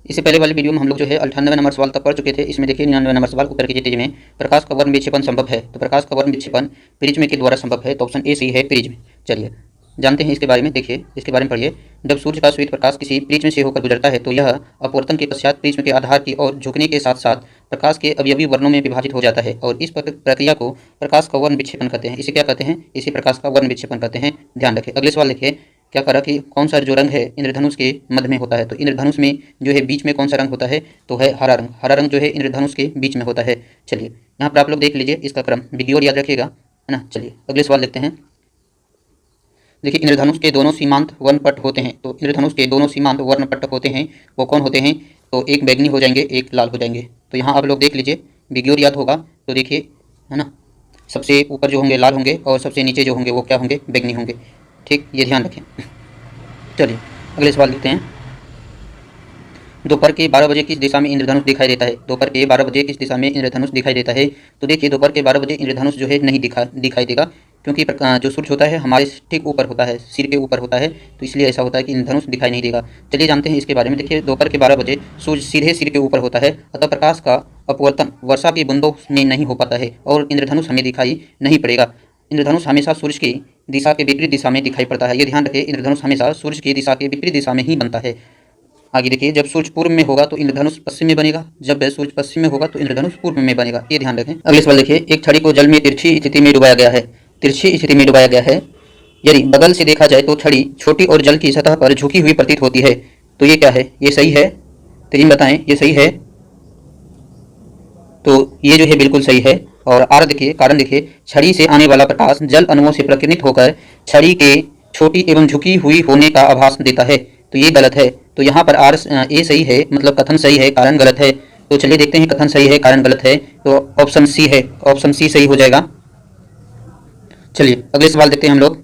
इससे पहले वाले वीडियो में हम लोग जो है 98 नंबर सवाल तक पढ़ चुके थे। इसमें देखिए 99 नंबर सवाल उत्तर कीजिए तेजी में। प्रकाश का वर्ण विक्षेपण संभव है, तो प्रकाश का वर्ण विक्षेपण प्रिज्म के द्वारा संभव है, तो ऑप्शन ए सही है, प्रिज्म। चलिए जानते हैं इसके बारे में। देखिए इसके बारे में पढ़िए। जब सूर्य का श्वेत प्रकाश किसी प्रिज्म से होकर गुजरता है तो यह अपवर्तन के पश्चात प्रिज्म के आधार की ओर झुकने के साथ साथ प्रकाश के अवयवी वर्णों में विभाजित हो जाता है और इस प्रक्रिया को प्रकाश का वर्ण विक्षेपण कहते हैं। इसे क्या कहते हैं? इसे प्रकाश का वर्ण विक्षेपण कहते हैं। ध्यान रखें। अगले सवाल देखिए, क्या करा कि कौन सा जो रंग है इंद्रधनुष के मध्य में होता है, तो इंद्रधनुष में जो है बीच में कौन सा रंग होता है, तो है हरा रंग। हरा रंग जो है इंद्रधनुष के बीच में होता है। चलिए यहाँ पर आप लोग देख लीजिए इसका क्रम, विधि और याद रखिएगा, है ना। चलिए अगले सवाल देखते हैं। देखिए इंद्रधनुष के दोनों सीमांत वर्णपट होते हैं, तो इंद्रधनुष के दोनों सीमांत वर्णपट होते हैं, वो कौन होते हैं? तो एक बैगनी हो जाएंगे, एक लाल हो जाएंगे। तो यहाँ आप लोग देख लीजिए, विधि और याद होगा तो देखिए, है ना, सबसे ऊपर जो होंगे लाल होंगे और सबसे नीचे जो होंगे वो क्या होंगे? बैगनी होंगे। ठीक, ये ध्यान रखें। चलिए अगले सवाल देखते हैं। दोपहर के 12 बजे किस दिशा में इंद्रधनुष दिखाई देता है? दोपहर के 12 बजे किस दिशा में इंद्रधनुष दिखाई देता है? तो देखिए दोपहर के 12 बजे इंद्रधनुष जो है नहीं दिखाई देगा, क्योंकि जो सूर्य होता है हमारे ठीक ऊपर होता है, सिर के ऊपर होता है, तो इसलिए ऐसा होता है कि इंद्रधनुष दिखाई नहीं देगा। चलिए जानते हैं इसके बारे में। देखिए दोपहर के 12 बजे सूर्य सीधे सिर के ऊपर होता है, अतः प्रकाश का अपवर्तन वर्षा की बूंदों में नहीं हो पाता है और इंद्रधनुष हमें दिखाई नहीं पड़ेगा। इंद्रधनुष हमेशा सूर्य की दिशा के विपरीत दिशा में दिखाई पड़ता है। ये ध्यान रखिए, इंद्रधनुष हमेशा सूर्य की दिशा के विपरीत दिशा में ही बनता है। आगे देखिए, जब सूर्य पूर्व में होगा तो इंद्रधनुष पश्चिम में बनेगा, जब सूर्य पश्चिम में होगा तो इंद्रधनुष पूर्व में बनेगा। ये ध्यान रखें। अगले सवाल देखिए, एक छड़ी को जल में तिरछी स्थिति में डुबाया गया है। तिरछी स्थिति में डुबाया गया है। यदि बगल से देखा जाए तो छड़ी छोटी और जल की सतह पर झुकी हुई प्रतीत होती है, तो ये क्या है? ये सही है? तेजी में बताएं, ये सही है? तो ये जो है बिल्कुल सही है। और आर देखिए, कारण देखिए, छड़ी से आने वाला प्रकाश जल अणुओं से प्रकीर्णित होकर छड़ी के छोटी एवं झुकी हुई होने का आभास देता है, तो ये गलत है। तो यहाँ पर आर ए सही है, मतलब कथन सही है, कारण गलत है। तो चलिए देखते हैं, कथन सही है कारण गलत है, तो ऑप्शन सी है, ऑप्शन सी सही हो जाएगा। चलिए अगले सवाल देखते हैं हम लोग।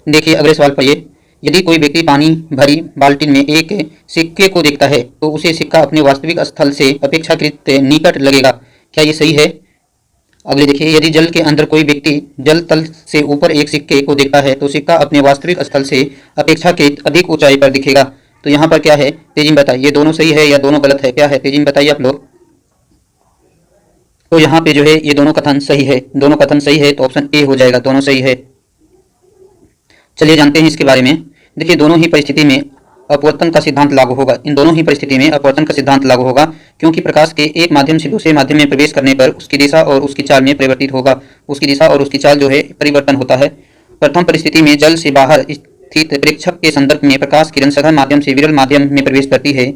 देखिए अगले सवाल पढ़िए। यदि कोई व्यक्ति पानी भरी बाल्टी में एक सिक्के को देखता है तो उसे सिक्का अपने वास्तविक स्थल से अपेक्षाकृत निकट लगेगा, क्या ये सही है? अगले देखिए, यदि जल के अंदर कोई व्यक्ति जल तल से ऊपर एक सिक्के को देखता है तो सिक्का अपने वास्तविक स्थल से अपेक्षाकृत अधिक ऊंचाई पर दिखेगा, तो यहाँ पर क्या है? तेजी में बताइए, ये दोनों सही है या दोनों गलत है? क्या है? तेजी में बताइए आप लोग। तो यहाँ पे जो है ये दोनों कथन सही है, दोनों कथन सही है, तो ऑप्शन ए हो जाएगा, दोनों सही है। चलिए जानते हैं इसके बारे में। देखिए दोनों ही परिस्थिति में अपवर्तन का सिद्धांत लागू होगा। इन दोनों ही परिस्थिति में अपवर्तन का सिद्धांत लागू होगा, क्योंकि प्रकाश के एक माध्यम से दूसरे माध्यम में प्रवेश करने पर उसकी दिशा और उसकी चाल में परिवर्तित होगा, उसकी दिशा और उसकी चाल जो है परिवर्तन होता है। प्रथम परिस्थिति में जल से बाहर स्थित प्रेक्षक के संदर्भ में प्रकाश किरण सघन माध्यम से विरल माध्यम में प्रवेश करती है,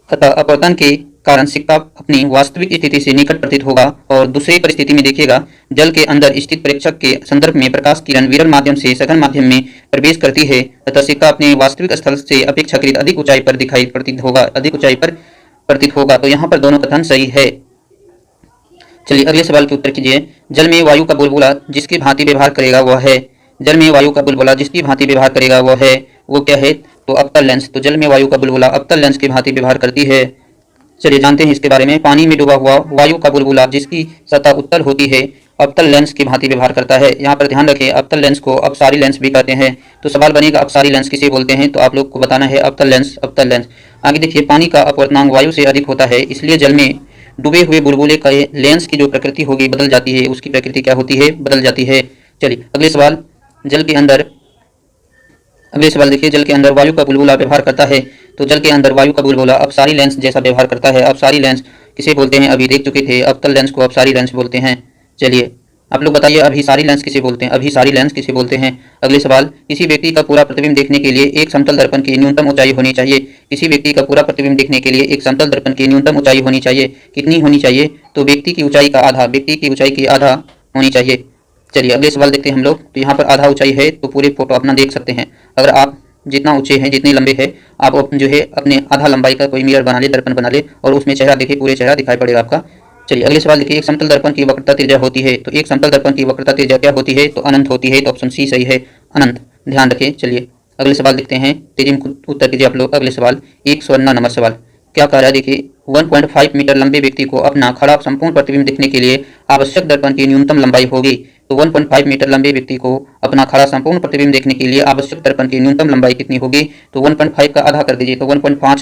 अतः अपवर्तन के कारण सिक्का अपनी वास्तविक स्थिति से निकट प्रतीत होगा। और दूसरी परिस्थिति में देखिएगा, जल के अंदर स्थित प्रेक्षक के संदर्भ में प्रकाश किरण विरल माध्यम से सघन माध्यम में प्रवेश करती है, अतः सिक्का अपने वास्तविक स्थल से अपेक्षाकृत अधिक ऊंचाई पर दिखाई प्रतीत होगा, अधिक ऊंचाई पर प्रतीत होगा। तो यहाँ पर दोनों कथन सही है। चलिए अगले सवाल के उत्तर कीजिए। जल में वायु का बुलबुला जिसकी भांति व्यवहार करेगा वह है, जल में वायु का बुलबुला जिसकी भांति व्यवहार करेगा वह है, वो क्या है? तो अवतल लेंस। तो जल में वायु का बुलबुला अवतल लेंस की भांति व्यवहार करती है। चलिए जानते हैं इसके बारे में। पानी में डूबा हुआ वायु का बुलबुला जिसकी सतह उत्तल होती है अवतल लेंस की भांति व्यवहार करता है। यहाँ पर ध्यान रखें, अवतल लेंस को अपसारी लेंस भी कहते हैं। तो सवाल बनेगा अपसारी लेंस किसे बोलते हैं, तो आप लोग को बताना है अवतल लेंस, अवतल लेंस। आगे देखिए, पानी का अपवर्तनांक वायु से अधिक होता है, इसलिए जल में डूबे हुए बुलबुले का लेंस की जो प्रकृति होगी बदल जाती है, उसकी प्रकृति क्या होती है? बदल जाती है। चलिए अगले सवाल। जल के अंदर अगले सवाल देखिए, जल के अंदर वायु का बुलबुला व्यवहार करता है, तो जल के अंदर वायु का बुलबुला अपसारी लेंस जैसा व्यवहार करता है। अपसारी लेंस किसे बोलते हैं? अभी देख चुके थे, अवतल लेंस को अपसारी लेंस बोलते हैं। चलिए आप लोग बताइए, अभिसारी लेंस किसे बोलते हैं? अभिसारी लेंस किसे बोलते हैं? अगले सवाल। किसी व्यक्ति का पूरा प्रतिबिंब देखने के लिए एक समतल दर्पण की न्यूनतम ऊंचाई होनी चाहिए। किसी व्यक्ति का पूरा प्रतिबिंब देखने के लिए एक समतल दर्पण की न्यूनतम ऊंचाई होनी चाहिए, कितनी होनी चाहिए? तो व्यक्ति की ऊंचाई का आधा, व्यक्ति की ऊंचाई की आधा होनी चाहिए। चलिए अगले सवाल देखते हैं हम लोग। तो यहाँ पर आधा ऊंचाई है, तो पूरे फोटो अपना देख सकते हैं। अगर आप जितना ऊंचे हैं, जितने लंबे हैं, आप जो है अपने आधा लंबाई का कोई मिरर बना ले, दर्पण बना ले, और उसमें चेहरा देखिए, पूरे चेहरा दिखाई पड़ेगा आपका। चलिए अगले सवाल देखिए। एक समतल दर्पण की वक्रता त्रिज्या होती है, तो एक समतल दर्पण की वक्रता त्रिज्या क्या होती है? तो अनंत होती है, तो ऑप्शन सी सही है, अनंत। ध्यान रखें। चलिए अगले सवाल देखते हैं, तेजी में उत्तर कीजिए आप लोग। अगले सवाल 154 नंबर सवाल क्या कह रहा है? देखिए 1.5 मीटर लंबे व्यक्ति को अपना खड़ा संपूर्ण प्रतिबिंब देखने के लिए आवश्यक दर्पण की न्यूनतम लंबाई होगी। तो 1.5 मीटर लंबे व्यक्ति को अपना खड़ा संपूर्ण प्रतिबिंब देखने के लिए आवश्यक दर्पण की न्यूनतम लंबाई कितनी होगी? तो 1.5 का आधा कर दीजिए, तो 1.5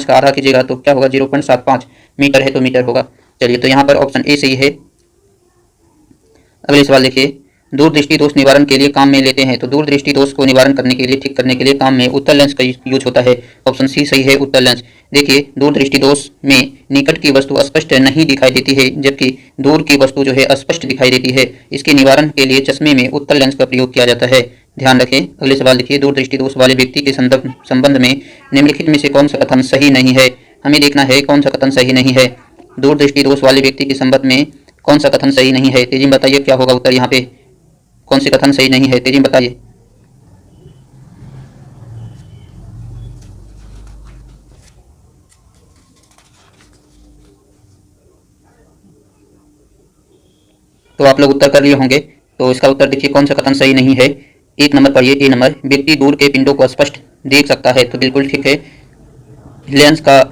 का आधा कीजिएगा तो क्या होगा? 0.75 मीटर है तो मीटर होगा। चलिए, तो यहाँ पर ऑप्शन ए सही है। अगले सवाल देखिए, दूरदृष्टि दोष निवारण के लिए काम में लेते हैं। तो दूरदृष्टि दोष को निवारण करने के लिए, ठीक करने के लिए काम में उत्तल लेंस का यूज होता है। ऑप्शन सी सही है, उत्तल लेंस। देखिए, दूरदृष्टि दोष में निकट की वस्तु स्पष्ट नहीं दिखाई देती है, जबकि दूर की वस्तु जो है स्पष्ट दिखाई देती है। इसके निवारण के लिए चश्मे में उत्तल लेंस का प्रयोग किया जाता है। ध्यान रखें। अगले सवाल देखिए, दूरदृष्टि दोष वाले व्यक्ति के संबंध में निम्नलिखित में से कौन सा कथन सही नहीं है? हमें देखना है कौन सा कथन सही नहीं है। दूरदृष्टि दोष वाले व्यक्ति के संबंध में कौन सा कथन सही नहीं है? तेजी में बताइए क्या होगा उत्तर। यहाँ पे कौन से कथन सही नहीं है? तेजी में बताइए। तो आप लोग उत्तर कर लिए होंगे। तो इसका उत्तर देखिए कौन सा कथन सही नहीं है। एक नंबर पढ़िए, ए नंबर, व्यक्ति दूर के पिंडों को स्पष्ट देख सकता है। तो बिल्कुल ठीक है। लेंस का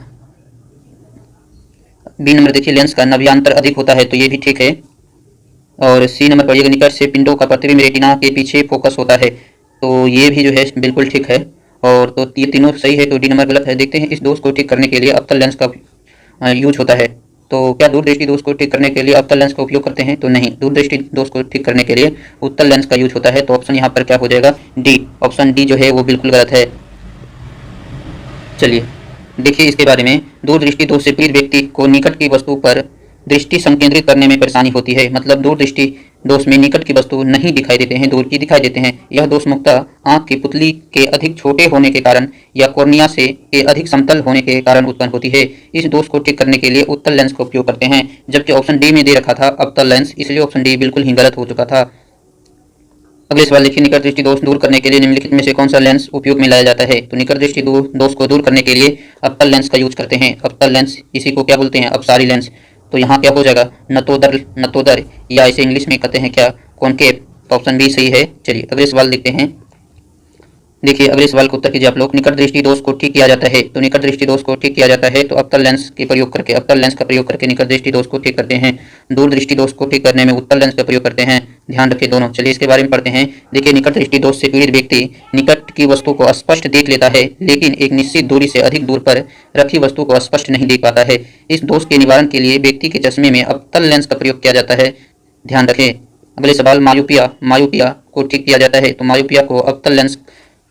बी नंबर देखिए, लेंस का नव्यांतर अधिक होता है, तो ये भी ठीक है। और सी नंबर पढ़िएगा, निकट से पिंडों का प्रतिबिंब रेटिना के पीछे फोकस होता है, तो ये भी जो है बिल्कुल ठीक है। और तो ये तीनों सही है, तो डी नंबर गलत है। देखते हैं, इस दोष को ठीक करने के लिए अवतल लेंस का यूज होता है। तो क्या दूरदृष्टि दोष को ठीक करने के लिए अवतल लेंस का उपयोग करते हैं? तो नहीं, दूरदृष्टि दोष को ठीक करने के लिए उत्तल लेंस का यूज होता है। तो ऑप्शन यहाँ पर क्या हो जाएगा? डी। ऑप्शन डी जो है वो बिल्कुल गलत है। चलिए देखिए इसके बारे में, दूरदृष्टि दोष से पीड़ित व्यक्ति को निकट की वस्तु पर दृष्टि संकेंद्रित करने में परेशानी होती है। मतलब दूरदृष्टि दोष में निकट की वस्तु नहीं दिखाई देते हैं, दूर की दिखाई देते हैं। यह दोष मुख्यतः आंख की पुतली के अधिक छोटे होने के कारण या कॉर्निया से के अधिक समतल होने के कारण उत्पन्न होती है। इस दोष को ठीक करने के लिए उत्तल लेंस का उपयोग करते हैं, जबकि ऑप्शन डी में दे रखा था अवतल लेंस, इसलिए ऑप्शन डी बिल्कुल ही गलत हो चुका था। अगले सवाल देखिए, निकट दृष्टि दोष दूर करने के लिए निम्नलिखित में से कौन सा लेंस उपयोग में लाया जाता है? तो निकट दृष्टि दोष को दूर करने के लिए अवतल लेंस का यूज करते हैं। अवतल लेंस, इसी को क्या बोलते हैं? अपसारी लेंस। तो यहाँ क्या हो जाएगा? नतोदर या इसे इंग्लिश में कहते हैं क्या? कॉनकेव। तो ऑप्शन बी सही है। चलिए अगले सवाल देखते हैं। देखिए अगले सवाल का उत्तर कीजिए आप लोग। निकट दृष्टि दोष को ठीक किया जाता है, तो निकट दृष्टि दोष को ठीक किया जाता है तो अवतल लेंस के प्रयोग करके, अवतल लेंस का प्रयोग करके निकट दृष्टि दोष को ठीक करते हैं। दूर दृष्टि दोष को ठीक करने में उत्तल लेंस का प्रयोग करते हैं। ध्यान रखिए दोनों। चलिए इसके बारे में पढ़ते हैं। देखिए, निकट दृष्टि दोष से पीड़ित व्यक्ति निकट की वस्तु को स्पष्ट देख लेता है, लेकिन एक निश्चित दूरी से अधिक दूर पर रखी वस्तु को स्पष्ट नहीं देख पाता है। इस दोष के निवारण के लिए व्यक्ति के चश्मे में अवतल लेंस का प्रयोग किया जाता है। ध्यान रखें। अगले सवाल, मायोपिया को ठीक किया जाता है, तो मायोपिया को अवतल लेंस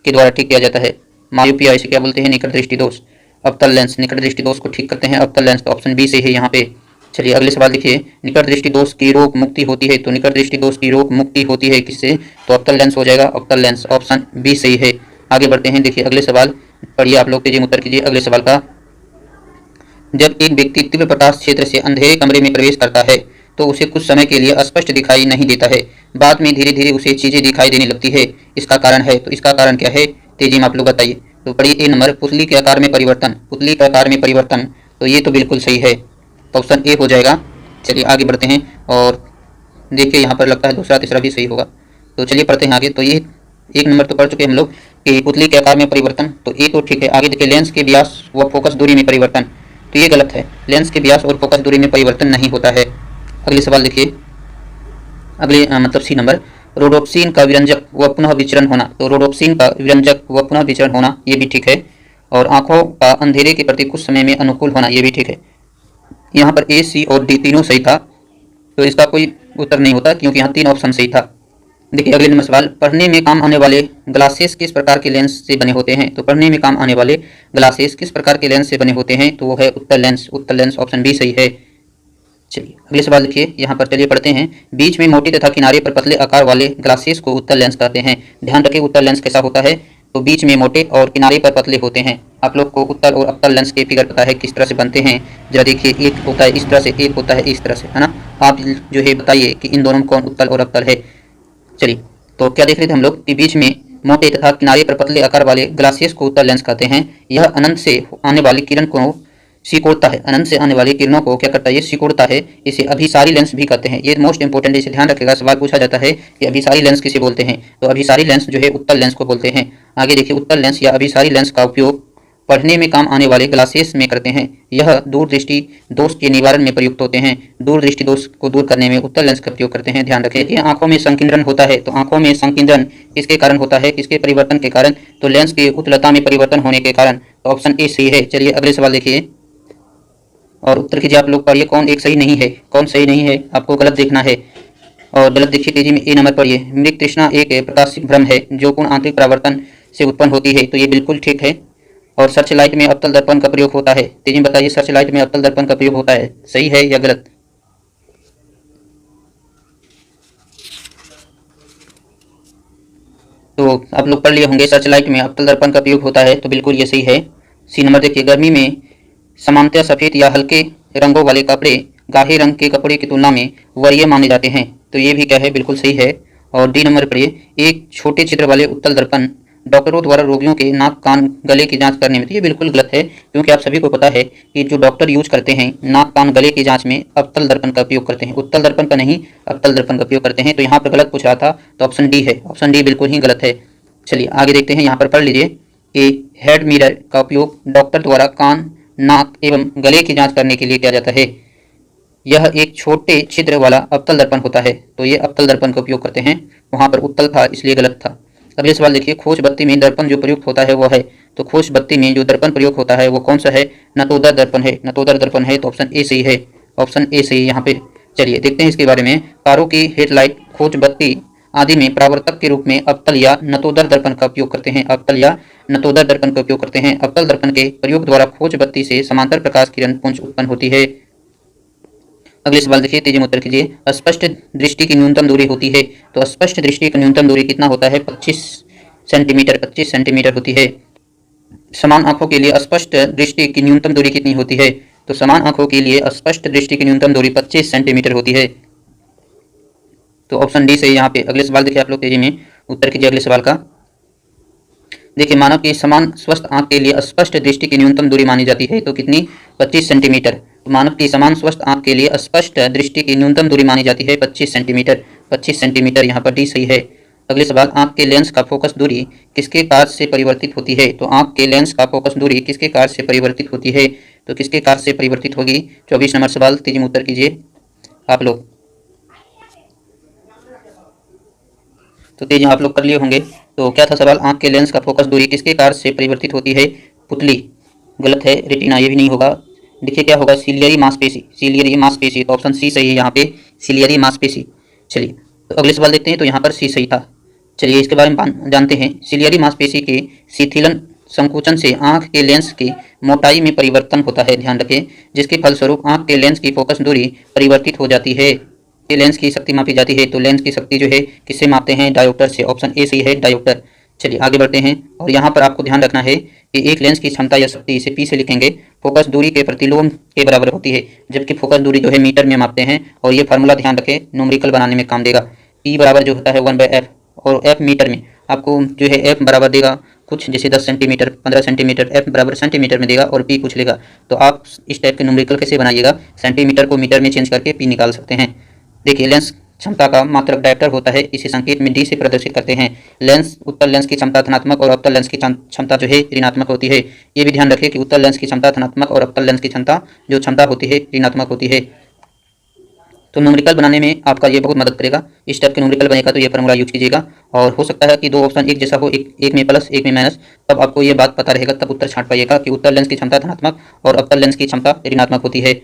के द्वारा ठीक किया जाता है। मायोपिया इसे क्या बोलते हैं? निकट दृष्टि दोष। अवतल लेंस, निकट दृष्टि दोष को ठीक करते हैं अवतल लेंस, तो ऑप्शन बी से है यहाँ पे। चलिए अगले सवाल देखिए, निकट दृष्टि दोष की रोग मुक्ति होती है, तो निकट दृष्टि दोष की रोग मुक्ति होती है किससे? तो अवतल लेंस हो जाएगा, अवतल लेंस। ऑप्शन बी सही है। आगे बढ़ते हैं। देखिए अगले सवाल पढ़िए आप लोग, तेजी में उत्तर कीजिए अगले सवाल का। जब एक व्यक्ति तीव्र प्रकाश क्षेत्र से अंधेरे कमरे में प्रवेश करता है तो उसे कुछ समय के लिए स्पष्ट दिखाई नहीं देता है, बाद में धीरे धीरे उसे चीजें दिखाई देने लगती है। इसका कारण है, तो इसका कारण क्या है? तेजी में आप लोग बताइए। तो पढ़िए, ए नंबर, पुतली के आकार में परिवर्तन। पुतली के आकार में परिवर्तन, तो ये तो बिल्कुल सही है, तो ऑप्शन ए हो जाएगा। चलिए आगे बढ़ते हैं। और देखिए यहाँ पर लगता है दूसरा तीसरा भी सही होगा, तो चलिए पढ़ते हैं आगे। तो ये एक नंबर तो पढ़ चुके हम लोग कि पुतली के आकार में परिवर्तन, तो ये तो ठीक है। आगे देखिए, लेंस के व्यास व फोकस दूरी में परिवर्तन, तो ये गलत है। लेंस के व्यास और फोकस दूरी में परिवर्तन नहीं होता है। अगले सवाल देखिए, अगले मतलब सी नंबर, रोडोप्सिन का विरंजक व पुनः विचरण होना। तो रोडोप्सिन का विरंजक व पुनः विचरण होना, ये भी ठीक है। और आंखों का अंधेरे के प्रति कुछ समय में अनुकूल होना, ये भी ठीक है। यहाँ पर ए, सी और डी तीनों सही था, तो इसका कोई उत्तर नहीं होता क्योंकि यहाँ 3 ऑप्शन सही था। देखिए अगले नंबर सवाल, पढ़ने में काम आने वाले ग्लासेस किस प्रकार के लेंस से बने होते हैं? तो पढ़ने में काम आने वाले ग्लासेस किस प्रकार के लेंस से बने होते हैं? तो वो है उत्तल लेंस। उत्तल लेंस, ऑप्शन बी सही है। चलिए अगले सवाल देखिए, यहाँ पर चलिए पढ़ते हैं। बीच में मोटे तथा किनारे पर पतले आकार वाले ग्लासेस को उत्तल लेंस कहते हैं। ध्यान रखिए उत्तल लेंस कैसा होता है, तो बीच में मोटे और किनारे पर पतले होते हैं। आप लोग को उत्तल और अवतल लेंस के फिगर पता है किस तरह से बनते हैं? जरा देखिए, एक होता है इस तरह से, एक होता है इस तरह से, है ना। आप जो है बताइए कि इन दोनों में कौन उत्तल और अवतल है। चलिए तो क्या देख रहे थे हम लोग कि बीच में मोटे तथा किनारे पर पतले आकार वाले ग्लासेस को उत्तल लेंस कहते हैं। यह अनंत से आने वाली किरण को सिकोड़ता है, अनंत से आने वाली किरणों को क्या करता है? ये सिकोड़ता है। इसे अभिसारी लेंस भी कहते हैं। ये मोस्ट इंपोर्टेंट, इसे ध्यान रखिएगा, सवाल पूछा जाता है कि अभिसारी लेंस किसे बोलते हैं? तो अभिसारी लेंस जो है उत्तल लेंस को बोलते हैं। आगे देखिए, उत्तल लेंस या अभिसारी लेंस का उपयोग पढ़ने में काम आने वाले ग्लासेस में करते हैं। यह दूरदृष्टि दोष के निवारण में प्रयुक्त होते हैं। दूरदृष्टि दोष को दूर करने में उत्तल लेंस का प्रयोग करते हैं। ध्यान रखें कि आंखों में संकीर्णन होता है, तो आंखों में संकीर्णन किसके कारण होता है, किसके परिवर्तन के कारण, तो लेंस की उत्तलता में परिवर्तन होने के कारण। तो ऑप्शन ए सही है। चलिए अगले सवाल देखिए और उत्तर कीजिए। आप लोग पढ़िए कौन एक सही नहीं है, कौन सही नहीं है, आपको गलत देखना है और गलत देखिए तेजी में। ए नंबर पढ़िए। मृग तृष्णा एक प्रकाशिक भ्रम है जो पूर्ण आंतरिक परावर्तन से उत्पन्न होती है, तो ये बिल्कुल ठीक है। और सर्च लाइट में अवतल दर्पण का प्रयोग होता है। तेजी में बताइए, सर्च लाइट में अवतल दर्पण का प्रयोग होता है, सही है या गलत। तो आप लोग पढ़ लिए होंगे सर्च लाइट में अवतल दर्पण का प्रयोग होता है, तो बिल्कुल ये सही है। सी नंबर देखिए। गर्मी में सामान्यतः सफेद या हल्के रंगों वाले कपड़े गाढ़े रंग के कपड़े की तुलना में वरीय माने जाते हैं, तो ये भी क्या है, बिल्कुल सही है। और डी नंबर पढ़िए। एक छोटे छिद्र वाले उत्तल दर्पण डॉक्टरों द्वारा रोगियों के नाक कान गले की जांच करने में, तो ये बिल्कुल गलत है, क्योंकि आप सभी को पता है कि जो डॉक्टर यूज करते हैं नाक कान गले की जांच में अवतल दर्पण का उपयोग करते हैं, उत्तल दर्पण का नहीं अवतल दर्पण का उपयोग करते हैं। तो यहाँ पर गलत पूछ रहा था, तो ऑप्शन डी है, ऑप्शन डी बिल्कुल ही गलत है। चलिए आगे देखते हैं, यहाँ पर पढ़ लीजिए कि हेड मिरर का उपयोग डॉक्टर द्वारा कान नाक एवं गले की जांच करने के लिए किया जाता है। यह एक छोटे छिद्र वाला अवतल दर्पण होता है, तो ये अवतल दर्पण का उपयोग करते हैं। वहां पर उत्तल था इसलिए गलत था। अगले सवाल देखिए। खोज बत्ती में दर्पण जो प्रयुक्त होता है वो है, तो खोज बत्ती में जो दर्पण प्रयोग होता है वो कौन सा है, नतोदर दर्पण है, नतोदर दर्पण है, तो ऑप्शन ए सही है, ऑप्शन ए सही यहाँ पे। चलिए देखते हैं इसके बारे में। कारों की हेडलाइट खोज बत्ती आदि में परावर्तक के रूप में अवतल या नतोदर दर्पण का उपयोग करते हैं, अवतल या नतोदर दर्पण का उपयोग करते हैं। अवतल दर्पण के प्रयोग द्वारा खोज बत्ती से समांतर प्रकाश किरण पुंज उत्पन्न होती है। अगले सवाल देखिए, तेजी में उत्तर कीजिए। स्पष्ट दृष्टि की न्यूनतम दूरी होती है, तो स्पष्ट दृष्टि की न्यूनतम दूरी कितना होता है, 25 सेंटीमीटर, 25 सेंटीमीटर होती है। समान आंखों के लिए स्पष्ट दृष्टि की न्यूनतम दूरी कितनी होती है, तो समान आंखों के लिए स्पष्ट दृष्टि की न्यूनतम दूरी 25 सेंटीमीटर होती है, तो ऑप्शन डी सही यहाँ पे। अगले सवाल देखिए, आप लोग तेजी में उत्तर कीजिए अगले सवाल का। देखिए, मानव की समान स्वस्थ आंख के लिए स्पष्ट दृष्टि की न्यूनतम दूरी मानी जाती है, तो कितनी, 25 सेंटीमीटर। तो मानव की समान स्वस्थ आंख के लिए स्पष्ट दृष्टि की न्यूनतम दूरी मानी जाती है 25 सेंटीमीटर, 25 सेंटीमीटर यहाँ पर डी सही है। अगले सवाल। आंख के लेंस का फोकस दूरी किसके कार्य से परिवर्तित होती है, तो आंख के लेंस का फोकस दूरी किसके कार्य से परिवर्तित होती है, तो किसके कार्य से परिवर्तित होगी। 24 नंबर सवाल, तेजी में उत्तर कीजिए आप लोग। तो तेजी आप लोग कर लिए होंगे। तो क्या था सवाल, आंख के लेंस का फोकस दूरी किसके कार्य से परिवर्तित होती है, पुतली, गलत है। रेटिना, ये भी नहीं होगा। देखिए क्या होगा, सिलियरी मांसपेशी, सिलियरी मांसपेशी, तो ऑप्शन सी सही है यहाँ पे, सिलियरी मांसपेशी। चलिए तो अगले सवाल देखते हैं, तो यहाँ पर सी सही था। चलिए इसके बारे में जानते हैं। सिलियरी मांसपेशी के शिथिलन संकुचन से आंख के लेंस की मोटाई में परिवर्तन होता है, ध्यान रखें, जिसके फलस्वरूप आंख के लेंस की फोकस दूरी परिवर्तित हो जाती है। ये लेंस की शक्ति मापी जाती है, तो लेंस की शक्ति जो है किससे मापते हैं, डायोप्टर से, ऑप्शन ए सही है, डायोप्टर। चलिए आगे बढ़ते हैं, और यहाँ पर आपको ध्यान रखना है कि एक लेंस की क्षमता या शक्ति, इसे पी से लिखेंगे, फोकस दूरी के प्रतिलोम के बराबर होती है, जबकि फोकस दूरी जो है मीटर में मापते हैं। और ये फार्मूला ध्यान रखें, न्यूमेरिकल बनाने में काम देगा। पी बराबर जो होता है 1/f, और एफ मीटर में आपको जो है एफ बराबर देगा कुछ, जैसे 10 सेंटीमीटर, 15 सेंटीमीटर, एफ बराबर सेंटीमीटर में देगा और पी कुछ लेगा। तो आप इस टाइप के न्यूमेरिकल कैसे बनाइएगा, सेंटीमीटर को मीटर में चेंज करके पी निकाल सकते हैं। देखिए, लेंस क्षमता का मात्रक डायप्टर होता है, इसे संकेत में डी से प्रदर्शित करते हैं। लेंस, उत्तल लेंस की क्षमता धनात्मक और अवतल लेंस की क्षमता जो है ऋणात्मक होती है। ये भी ध्यान रखें कि उत्तल लेंस की क्षमता धनात्मक और अवतल लेंस की क्षमता होती है ऋणात्मक होती है। तो न्यूमेरिकल बनाने में आपका ये बहुत मदद करेगा। इस टाइप के न्यूमेरिकल बनेगा तो ये फॉर्मूला यूज कीजिएगा, और हो सकता है कि दो ऑप्शन एक जैसा हो, एक में प्लस एक में माइनस, तब आपको ये बात पता रहेगा, तब उत्तर छांट पाइएगा कि उत्तल लेंस की क्षमता धनात्मक और अवतल लेंस की क्षमता ऋणात्मक होती है।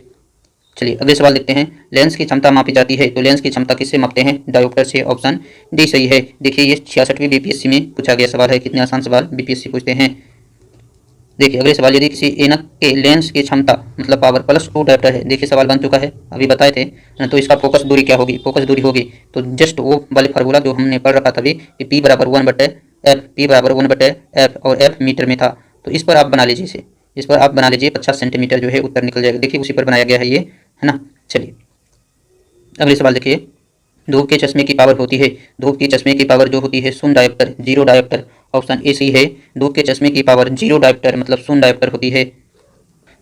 चलिए अगले सवाल देखते हैं। लेंस की क्षमता मापी जाती है, तो लेंस की क्षमता किससे मापते हैं, डायोप्टर से, ऑप्शन डी सही है। देखिए ये 66वीं बीपीएससी में पूछा गया सवाल है, कितने आसान सवाल बीपीएससी पूछते हैं। देखिए अगले सवाल, यदि किसी ऐनक के लेंस की क्षमता मतलब पावर +2 डायोप्टर है, देखिए सवाल बन चुका है, अभी बताए थे, तो इसका फोकस दूरी क्या होगी, फोकस दूरी होगी तो जस्ट वो वाले फार्मूला जो हमने पढ़ रखा था अभी कि P बराबर 1/f, P बराबर 1/f, और f मीटर में था, तो इस पर आप बना लीजिए, इस पर आप बना लीजिए, 50 सेंटीमीटर जो है उत्तर निकल जाएगा। देखिए उसी पर बनाया गया है ये, है ना। चलिए अगले सवाल देखिए। धूप के चश्मे की पावर होती है, धूप के चश्मे की पावर जो होती है शून्य डायोप्टर, 0 डायोप्टर, ऑप्शन ए सही है। धूप के चश्मे की पावर 0 डायोप्टर मतलब शून्य डायोप्टर होती है।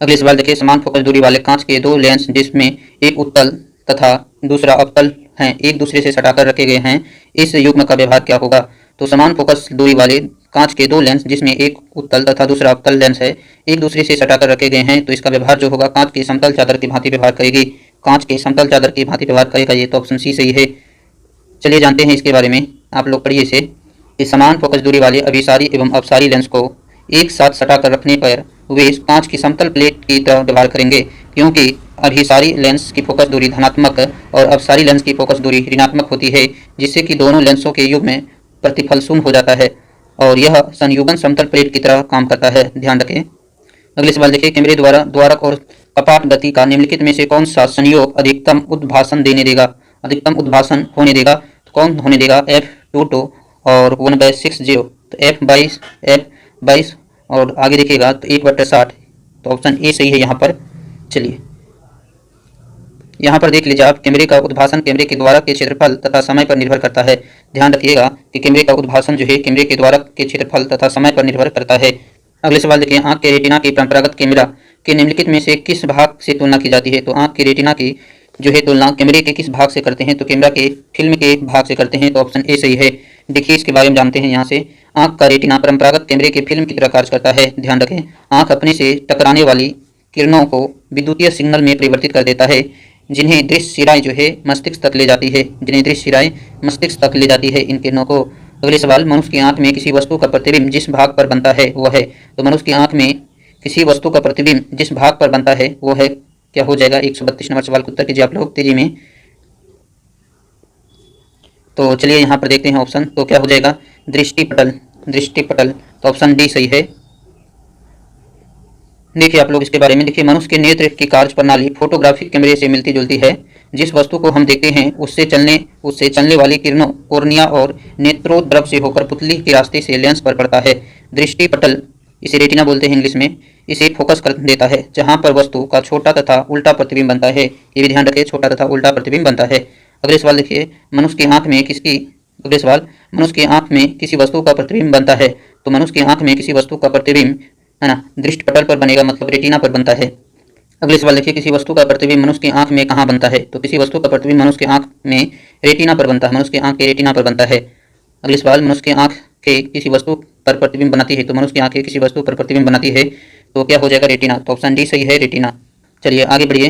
अगले सवाल देखिए। समान फोकस दूरी वाले कांच के दो लेंस जिसमें एक उत्तल तथा दूसरा अवतल हैं, एक दूसरे से सटाकर रखे गए हैं, इस युग्म का व्यवहार क्या होगा। तो समान फोकस दूरी वाले कांच के दो लेंस जिसमें एक उत्तल तथा दूसरा अवतल लेंस है, एक दूसरे से सटाकर रखे गए हैं, तो इसका व्यवहार जो होगा कांच के समतल चादर की भांति व्यवहार करेगी। कांच के समतल चादर की भांति व्यवहार करेगा, ये तो ऑप्शन सी सही है। चलिए जानते हैं इसके बारे में, आप लोग पढ़िए इसे। इस समान फोकस दूरी वाले अभिसारी एवं अपसारी लेंस को एक साथ सटाकर रखने पर वे कांच की समतल प्लेट की तरह व्यवहार करेंगे, क्योंकि अभिसारी लेंस की फोकस दूरी धनात्मक और अपसारी लेंस की फोकस दूरी ऋणात्मक होती है, जिससे कि दोनों लेंसों के युग्म में प्रतिफल शून्य हो जाता है और यह संयुग्मन समतल प्लेट की तरह काम करता है। ध्यान रखें। अगले सवाल देखिए, कैमरे द्वारा द्वारक और कपाट गति का निम्नलिखित में से कौन सा संयोग अधिकतम उद्भासन देने देगा, अधिकतम उद्भासन होने देगा? तो कौन होने देगा? F22 और 1/60। तो F22 और आगे देखिएगा तो 1/60, तो ऑप्शन ए सही है यहाँ पर। चलिए यहाँ पर देख लीजिए आप, कैमरे का उद्भासन कैमरे के द्वारक के क्षेत्रफल तथा समय पर निर्भर करता है। ध्यान रखिएगा कि कैमरे का उद्भासन जो है कैमरे के द्वारक के क्षेत्रफल तथा समय पर निर्भर करता है। अगले सवाल देखिए, आंख के रेटिना की परंपरागत कैमरा के निम्नलिखित में से किस भाग से तुलना की जाती है? तो आंख के रेटिना की जो है तुलना कैमरे के किस भाग से करते हैं? तो कैमरा के फिल्म के भाग से करते हैं, तो ऑप्शन ए सही है। देखिए इसके बारे में जानते हैं यहाँ से। आंख का रेटिना परंपरागत कैमरे के फिल्म की तरह कार्य करता है। ध्यान रखें, आंख अपने से टकराने वाली किरणों को विद्युतीय सिग्नल में परिवर्तित कर देता है, जिन्हें दृश्य शिराएं जो है मस्तिष्क तक ले जाती है, जिन्हें दृश्य शिराएं मस्तिष्क तक ले जाती है इन किरणों को। अगले सवाल, मनुष्य की आंख में किसी वस्तु का प्रतिबिंब जिस भाग पर बनता है वह है? तो मनुष्य की आंख में किसी वस्तु का प्रतिबिंब जिस भाग पर बनता है वो है, क्या हो जाएगा? 132 नंबर सवाल का उत्तर कीजिए आप लोग तेजी में। तो चलिए यहाँ पर देखते हैं ऑप्शन, तो क्या हो जाएगा? दृष्टिपटल। दृष्टिपटल, तो ऑप्शन डी सही है। देखिए आप लोग इसके बारे में, देखिए मनुष्य के नेत्र की कार्य प्रणाली फोटोग्राफिक कैमरे से मिलती जुलती है। जिस वस्तु को हम देखते हैं उससे चलने वाली किरणों कोर्निया और नेत्रोद्रव से होकर पुतली के रास्ते से लेंस पर पड़ता है। दृष्टिपटल, इसे रेटिना बोलते हैं इंग्लिश में, इसे फोकस कर देता है जहां पर वस्तु का छोटा तथा उल्टा प्रतिबिंब बनता है। ये भी ध्यान रखें, छोटा तथा उल्टा प्रतिबिंब बनता है। अगले सवाल देखिए, मनुष्य की आंख में किसकी अगले सवाल, मनुष्य की आंख में किसी वस्तु का प्रतिबिंब बनता है? तो मनुष्य की आंख में किसी वस्तु का प्रतिबिंब है ना दृष्टिपटल पर बनेगा, मतलब रेटिना पर बनता है। अगले सवाल देखिए, किसी वस्तु का प्रतिबिंब मनुष्य की आंख में कहाँ बनता है? तो किसी वस्तु का प्रतिबिंब मनुष्य की आंख में रेटिना पर बनता है, मनुष्य की आंख के रेटिना पर बनता है। अगले सवाल, मनुष्य की आंख के किसी वस्तु पर प्रतिबिंब बनाती है, तो मनुष्य की आंखें किसी वस्तु पर प्रतिबिंब बनाती है, तो क्या हो जाएगा? रेटिना। तो ऑप्शन डी सही है, रेटिना। चलिए आगे बढ़िए।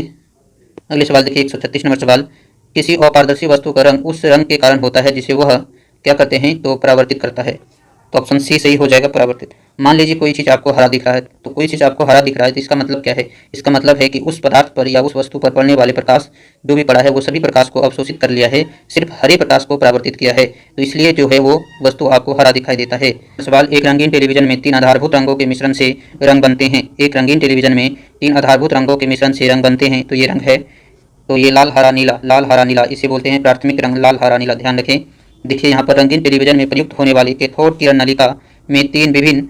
अगले सवाल देखिए 136 नंबर सवाल, किसी अपारदर्शी वस्तु का रंग उस रंग के कारण होता है जिसे वह क्या करते हैं? तो परावर्तित करता है। तो ऑप्शन सी सही हो जाएगा, परावर्तित। मान लीजिए कोई चीज़ आपको हरा दिख रहा है, तो कोई चीज़ आपको हरा दिख रहा है तो इसका मतलब क्या है? इसका मतलब है कि उस पदार्थ पर या उस वस्तु पर पड़ने वाले प्रकाश जो भी पड़ा है वो सभी प्रकाश को अवशोषित कर लिया है, सिर्फ हरे प्रकाश को परावर्तित किया है, तो इसलिए जो है वो वस्तु आपको हरा दिखाई देता है। सवाल, एक रंगीन टेलीविजन में 3 आधारभूत रंगों के मिश्रण से रंग बनते हैं। एक रंगीन टेलीविजन में 3 आधारभूत रंगों के मिश्रण से रंग बनते हैं, तो ये रंग है, तो ये लाल हरा नीला, लाल हरा नीला, इसे बोलते हैं प्राथमिक रंग, लाल हरा नीला। ध्यान रखें। देखिए यहाँ पर रंगीन टेलीविजन में प्रयुक्त होने वाली कैथोड किरण नलिका में 3 विभिन्न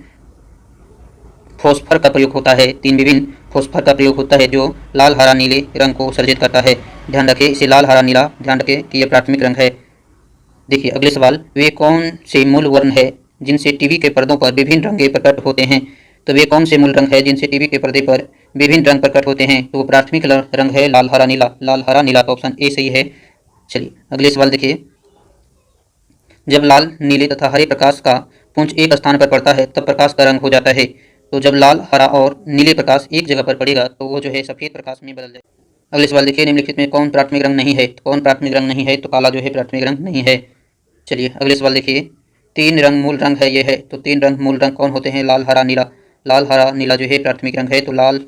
फॉस्फर का प्रयोग होता है, 3 विभिन्न फॉस्फर का प्रयोग होता है जो लाल हरा नीले रंग को सर्जित करता है। ध्यान रखें, इसे लाल हरा नीला, ध्यान रखें कि यह प्राथमिक रंग है। देखिए अगले सवाल, वे कौन से मूल वर्ण है जिनसे टीवी के पर्दों पर विभिन्न रंगे प्रकट होते हैं? तो वे कौन से मूल रंग है जिनसे टीवी के पर्दे पर विभिन्न रंग प्रकट होते हैं? तो वो प्राथमिक रंग है लाल हरा नीला, लाल हरा नीला, तो ऑप्शन ए सही है। चलिए अगले सवाल देखिए, जब लाल नीले तथा हरे प्रकाश का पुंज एक स्थान पर पड़ता है तब प्रकाश का रंग हो जाता है, तो जब लाल हरा और नीले प्रकाश एक जगह पर पड़ेगा तो वो जो है सफेद प्रकाश में बदल जाएगा। अगले सवाल देखिए, निम्नलिखित में कौन प्राथमिक रंग नहीं है? तो कौन प्राथमिक रंग नहीं है? तो काला जो है प्राथमिक रंग नहीं है। चलिए अगले सवाल देखिए, 3 रंग मूल रंग है ये है, तो 3 रंग मूल रंग कौन होते हैं? लाल हरा नीला, लाल हरा नीला जो है प्राथमिक रंग है, तो लाल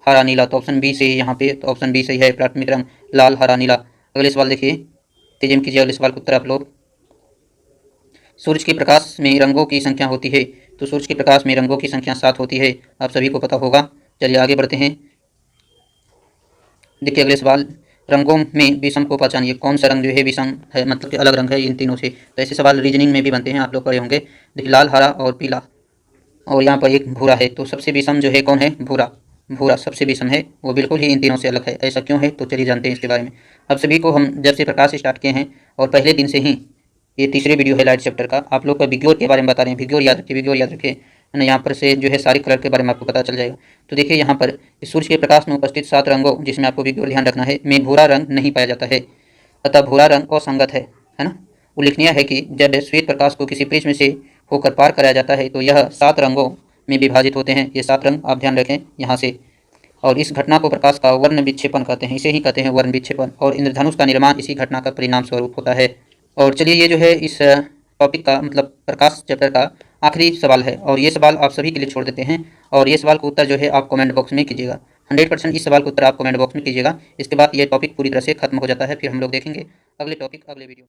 हरा नीला, तो ऑप्शन बी सही है यहाँ पे, तो ऑप्शन बी सही है, प्राथमिक रंग लाल हरा नीला। अगले सवाल देखिए, तेजी में कीजिए अगले सवाल का उत्तर आप लोग। सूर्य के प्रकाश में रंगों की संख्या होती है, तो सूर्य के प्रकाश में रंगों की संख्या 7 होती है, आप सभी को पता होगा। चलिए आगे बढ़ते हैं। देखिए अगले सवाल, रंगों में विषम को पहचानिए, कौन सा रंग जो है विषम है, मतलब कि अलग रंग है इन तीनों से? तो ऐसे सवाल रीजनिंग में भी बनते हैं, आप लोग पढ़े होंगे। देखिए लाल हरा और पीला और यहाँ पर एक भूरा है, तो सबसे विषम जो है कौन है? भूरा, भूरा सबसे विषम है, वो बिल्कुल ही इन तीनों से अलग है। ऐसा क्यों है? तो चलिए जानते हैं इसके बारे में। अब सभी को हम जब से प्रकाश स्टार्ट किए हैं और पहले दिन से ही, ये तीसरे वीडियो है लाइट चैप्टर का, आप लोग का विग्योर के बारे में बता रहे हैं, विग्योर याद रखिए, विग्योर याद रखिए, है ना। यहाँ पर से जो है सारे कलर के बारे में आपको पता चल जाएगा। तो देखिए यहाँ पर सूर्य के प्रकाश में उपस्थित 7 रंगों, जिसमें आपको विग्योर ध्यान रखना है, में भूरा रंग नहीं पाया जाता है, अतः भूरा रंग असंगत है ना, उल्लेखनीय है कि जब श्वेत प्रकाश को किसी प्रिज्म से होकर पार कराया जाता है तो यह 7 रंगों में विभाजित होते हैं। ये 7 रंग आप ध्यान रखें यहाँ से। और इस घटना को प्रकाश का वर्ण विक्षेपण कहते हैं, इसे ही कहते हैं वर्ण विक्षेपण। और इंद्रधनुष का निर्माण इसी घटना का परिणाम स्वरूप होता है। और चलिए, ये जो है इस टॉपिक का मतलब प्रकाश चैप्टर का आखिरी सवाल है, और ये सवाल आप सभी के लिए छोड़ देते हैं। और ये सवाल का उत्तर जो है आप कमेंट बॉक्स में कीजिएगा। 100% इस सवाल का उत्तर आप कमेंट बॉक्स में कीजिएगा। इसके बाद ये टॉपिक पूरी तरह से खत्म हो जाता है। फिर हम लोग देखेंगे अगले टॉपिक अगले वीडियो।